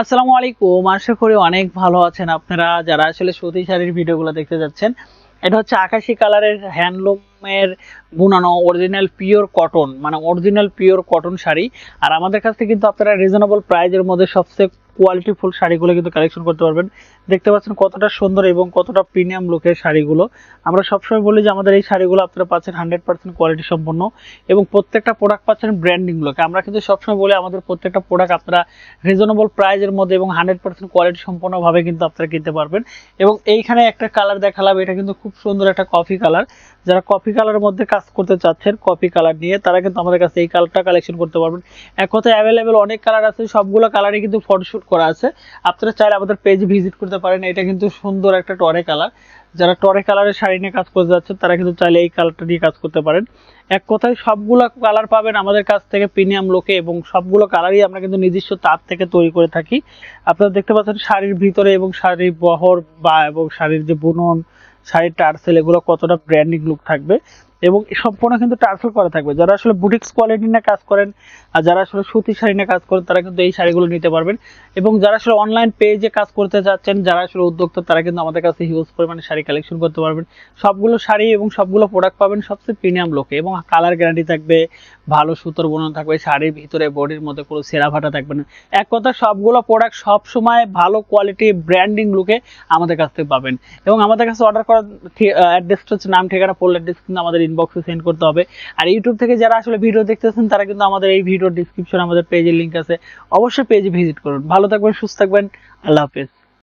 আসসালামু আলাইকুম। আশা করি অনেক ভালো আছেন আপনারা যারা আসলে সুতি শাড়ির ভিডিওগুলো দেখতে যাচ্ছেন। এটা হচ্ছে আকাশি কালারের হ্যান্ডলুমের বুনানো অরিজিনাল পিওর কটন, মানে অরিজিনাল পিওর কটন শাড়ি। আর আমাদের কাছ থেকে কিন্তু আপনারা রিজনেবল প্রাইজের মধ্যে সবচেয়ে কোয়ালিটিফুল শাড়িগুলো কিন্তু কালেকশন করতে পারবেন। দেখতে পাচ্ছেন কতটা সুন্দর এবং কতটা প্রিমিয়াম লুকের শাড়িগুলো। আমরা সবসময় বলি যে আমাদের এই শাড়িগুলো আপনারা পাচ্ছেন 100% কোয়ালিটি সম্পন্ন এবং প্রত্যেকটা প্রোডাক্ট পাচ্ছেন ব্র্যান্ডিং লুকে। আমরা কিন্তু সবসময় বলি আমাদের প্রত্যেকটা প্রোডাক্ট আপনারা রিজনেবল প্রাইজের মধ্যে এবং 100% কোয়ালিটি সম্পন্নভাবে কিন্তু আপনারা কিনতে পারবেন। এবং এইখানে একটা কালার দেখালাম, এটা কিন্তু খুব সুন্দর একটা কফি কালার। যারা কফি কালারের মধ্যে কাজ করতে চাচ্ছেন কফি কালার নিয়ে, তারা কিন্তু আমাদের কাছে এই কালারটা কালেকশন করতে পারবেন। এক কথায় অ্যাভেলেবেল অনেক কালার আছে, সবগুলো কালারই কিন্তু ফটোশুট করা আছে। আপনারা চাইলে আমাদের পেজ ভিজিট করতে পারেন। এটা কিন্তু সুন্দর একটা টরে কালার। যারা টরে কালারের শাড়ি নিয়ে কাজ করতে যাচ্ছেন তারা কিন্তু চাইলে এই কালারটা দিয়ে কাজ করতে পারেন। এক কথায় সবগুলো কালার পাবেন আমাদের কাছ থেকে প্রিমিয়াম লোকে, এবং সবগুলো কালারই আমরা কিন্তু নিজস্ব তার থেকে তৈরি করে থাকি। আপনারা দেখতে পাচ্ছেন শাড়ির ভিতরে এবং শাড়ির বহর বা এবং শাড়ির যে বুনন, শাড়ির টার্সেল, এগুলো কতটা ব্র্যান্ডিং লুক থাকবে এবং সম্পূর্ণ কিন্তু টার্সেল করা থাকবে। যারা আসলে বুটিক্স কোয়ালিটি নিয়ে কাজ করেন আর যারা আসলে সুতি শাড়ি নিয়ে কাজ করেন তারা কিন্তু এই শাড়িগুলো নিতে পারবেন। এবং যারা আসলে অনলাইন পেজে কাজ করতে চাচ্ছেন, যারা আসলে উদ্যোক্তা, তারা কিন্তু আমাদের কাছে হিউজ পরিমাণে শাড়ি কালেকশন করতে পারবেন। সবগুলো শাড়ি এবং সবগুলো প্রোডাক্ট পাবেন সবচেয়ে প্রিমিয়াম লোকে, এবং কালার গ্যারান্টি থাকবে, ভালো সুতোর বুনন থাকবে, শাড়ির ভিতরে বডির মধ্যে কোনো ছেঁড়া ফাটা থাকবে না। এক কথা সবগুলো প্রোডাক্ট সব সময় ভালো কোয়ালিটি ব্র্যান্ডিং লুকে আমাদের কাছ থেকে পাবেন। এবং আমাদের কাছে অর্ডার করার অ্যাড্রেসটা হচ্ছে, নাম ঠিকানা পড়লে অ্যাড্রেস কিন্তু আমাদের ইনবক্সে সেন্ড করতে হবে। আর ইউটিউব থেকে যারা আসলে ভিডিও দেখতেছেন তারা কিন্তু আমাদের এই ভিডিওর ডিসক্রিপশনে আমাদের পেজের লিংক আছে, অবশ্যই পেজে ভিজিট করুন। ভালো থাকবেন, সুস্থ থাকবেন, আল্লাহ হাফেজ।